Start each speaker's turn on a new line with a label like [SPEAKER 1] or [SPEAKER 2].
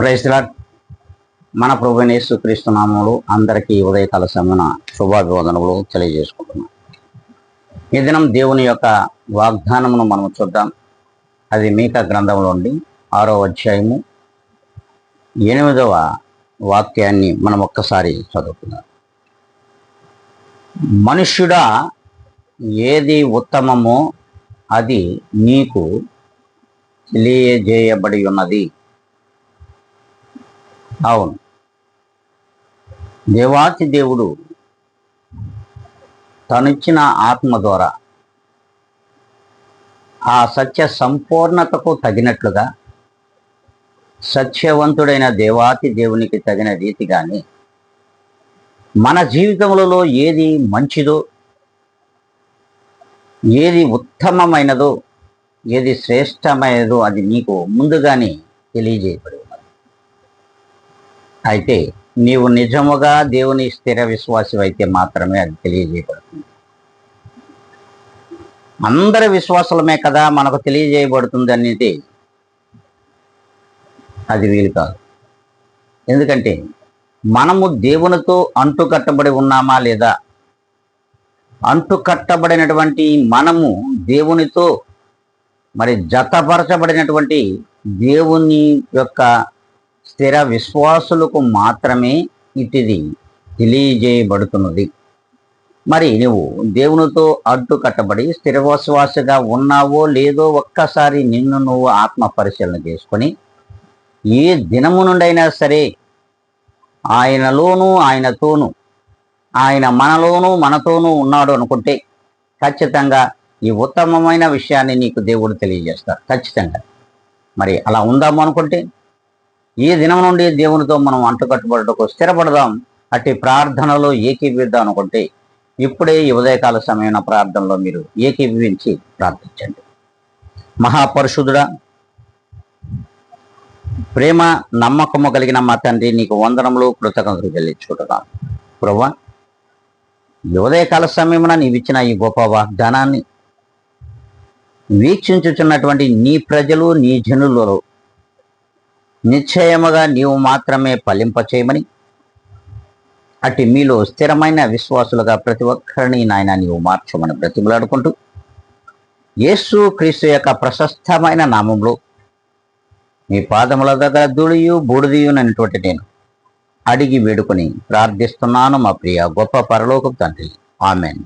[SPEAKER 1] Praise the lord. మన ప్రభువైన యేసుక్రీస్తు నామములో అందరికీ ఉదయకాల సమయన శుభాభివందనములు తెలియజేసుకుంటున్నాం. ఈ దినం దేవుని యొక్క వాగ్దానమును మనం చూద్దాం. అది మీకా గ్రంథంలోండి 6వ అధ్యాయము 8వ వాక్యాన్ని మనం ఒక్కసారి చదువుకుందాం. మనుష్యుడా, ఏది ఉత్తమమో అది నీకు తెలియజేయబడి ఉన్నది. అవును, దేవాతి దేవుడు తనిచ్చిన ఆత్మ ద్వారా ఆ సత్య సంపూర్ణతకు తగినట్లుగా సత్యవంతుడైన దేవాతి దేవునికి తగిన రీతిగానే మన జీవితములలో ఏది మంచిదో, ఏది ఉత్తమమైనదో, ఏది శ్రేష్టమైనదో అది నీకు ముందుగానే తెలియజేయబడి ఉన్నది. అయితే నీవు నిజముగా దేవుని స్థిర విశ్వాసం అయితే మాత్రమే అది తెలియజేయబడుతుంది. అందరి విశ్వాసలమే కదా మనకు తెలియజేయబడుతుంది అనేది అది వీలు కాదు. ఎందుకంటే మనము దేవునితో అంటుకట్టబడి ఉన్నామా లేదా, అంటుకట్టబడినటువంటి మనము దేవునితో మరి జతపరచబడినటువంటి దేవుని యొక్క స్థిర విశ్వాసులకు మాత్రమే ఇటిది తెలియజేయబడుతున్నది. మరి నువ్వు దేవునితో అడ్డు కట్టబడి స్థిర విశ్వాసగా ఉన్నావో లేదో ఒక్కసారి నిన్ను నువ్వు ఆత్మ పరిశీలన చేసుకొని, ఏ దినము నుండైనా సరే ఆయనలోనూ ఆయనతోనూ ఆయన మనలోనూ మనతోనూ ఉన్నాడు అనుకుంటే ఖచ్చితంగా ఈ ఉత్తమమైన విషయాన్ని నీకు దేవుడు తెలియజేస్తాడు ఖచ్చితంగా. మరి అలా ఉందాము అనుకుంటే ఈ దినం నుండి దేవునితో మనం అంటుకట్టుబడుటకు స్థిరపడదాం. అట్టి ప్రార్థనలో ఏకీభవిద్దాం అనుకుంటే ఇప్పుడే ఈ ఉదయకాల సమయమైన ప్రార్థనలో మీరు ఏకీభవించి ప్రార్థించండి. మహాపరిశుద్ధుడా, ప్రేమ నమ్మకము కలిగిన మా తండ్రి, నీకు వందనములు కృతజ్ఞతలు చెల్లించుకుంటున్నాం. ప్రభువా, ఈ ఉదయకాల సమయమున నీవిచ్చిన ఈ గొప్ప వాగ్దానాన్ని వీక్షించుచున్నటువంటి నీ ప్రజలు, నీ జనులలో నిశ్చయముగా నీవు మాత్రమే ఫలింపచేయమని, అట్టి మీలో స్థిరమైన విశ్వాసులుగా ప్రతి ఒక్కరిని నాయన నీవు మార్చమని బ్రతిమలాడుకుంటూ యేసు క్రీస్తు యొక్క ప్రశస్తమైన నామంలో మీ పాదముల దగ్గర ధూళియు బూడిదయునటువంటి నేను అడిగి వేడుకొని ప్రార్థిస్తున్నాను మా ప్రియ గొప్ప పరలోకపు తండ్రి. ఆమెన్.